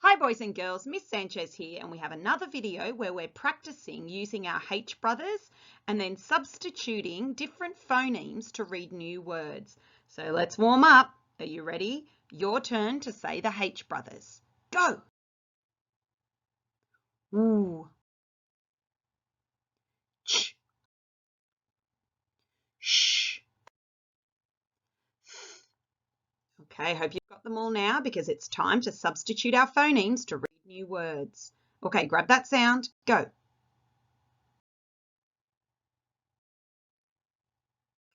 Hi boys and girls, Miss Sanchez here, and we have another video where we're practicing using our H brothers and then substituting different phonemes to read new words. So let's warm up. Are you ready? Your turn to say the H brothers. Go! Ooh. Ch. Sh. Okay, hope you've got them all now because it's time to substitute our phonemes to read new words. Okay, grab that sound. Go.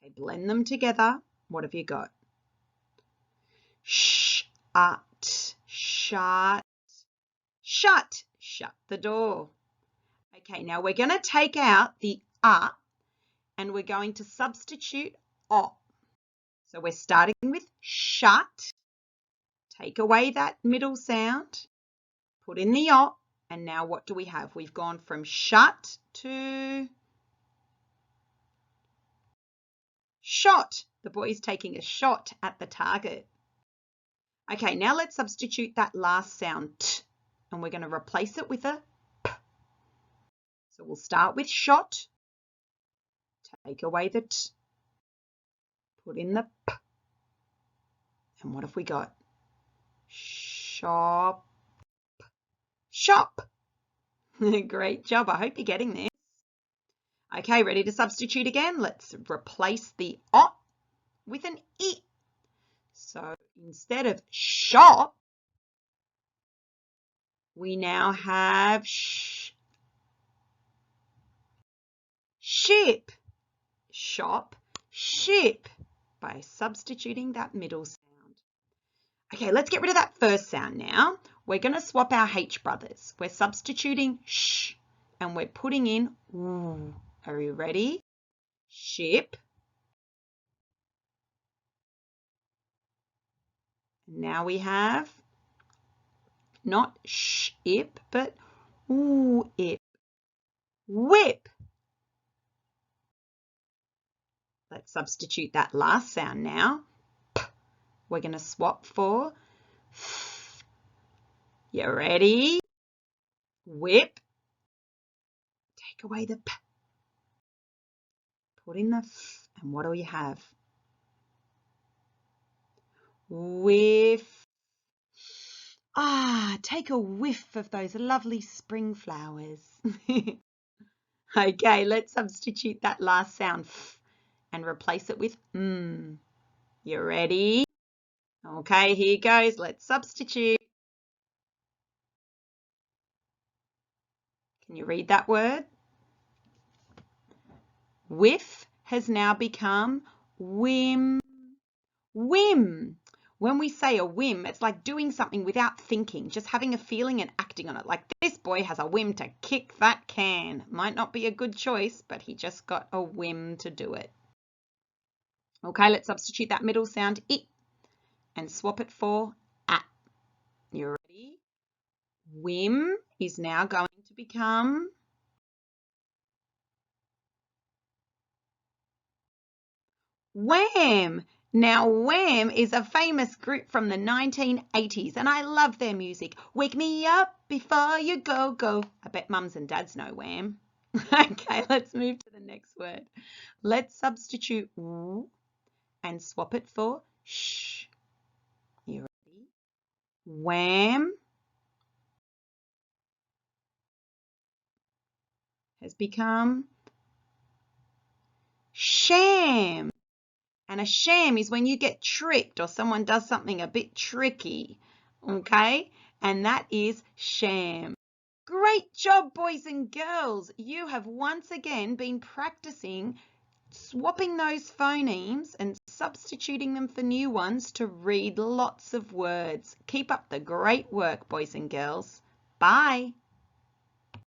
Okay, blend them together. What have you got? Shut, shut, shut, shut the door. Okay, now we're going to take out the and we're going to substitute o. So we're starting with shut, take away that middle sound, put in the o, and now what do we have? We've gone from shut to shot. The boy's taking a shot at the target. Okay, now let's substitute that last sound t, and we're going to replace it with a p. So we'll start with shot, take away the t, put in the p, and what have we got? Shop, shop. Great job. I hope you're getting this. Okay, ready to substitute again? Let's replace the o with an e. So instead of shop, we now have ship, shop, ship, by substituting that middle sound. Okay, let's get rid of that first sound now. We're going to swap our H brothers. We're substituting sh and we're putting in oo. Are you ready? Ship. Now we have not ship, but oo-ip. Whip. Let's substitute that last sound now. P. We're going to swap for f. You ready? Whip. Take away the p. Put in the f. And what do we have? Whiff. Take a whiff of those lovely spring flowers. Okay, let's substitute that last sound f and replace it with m. You ready? Okay, here goes. Let's substitute. Can you read that word? Whiff has now become whim. Whim. When we say a whim, it's like doing something without thinking, just having a feeling and acting on it. Like this boy has a whim to kick that can. Might not be a good choice, but he just got a whim to do it. Okay, let's substitute that middle sound I and swap it for at. You ready? Whim is now going to become Wham! Now, Wham is a famous group from the 1980s, and I love their music. Wake me up before you go, go. I bet mums and dads know Wham. Okay, let's move to the next word. Let's substitute w and swap it for sh. You ready? Wham has become sham. And a sham is when you get tricked or someone does something a bit tricky, okay? And that is sham. Great job, boys and girls. You have once again been practicing swapping those phonemes and substituting them for new ones to read lots of words. Keep up the great work, boys and girls. Bye.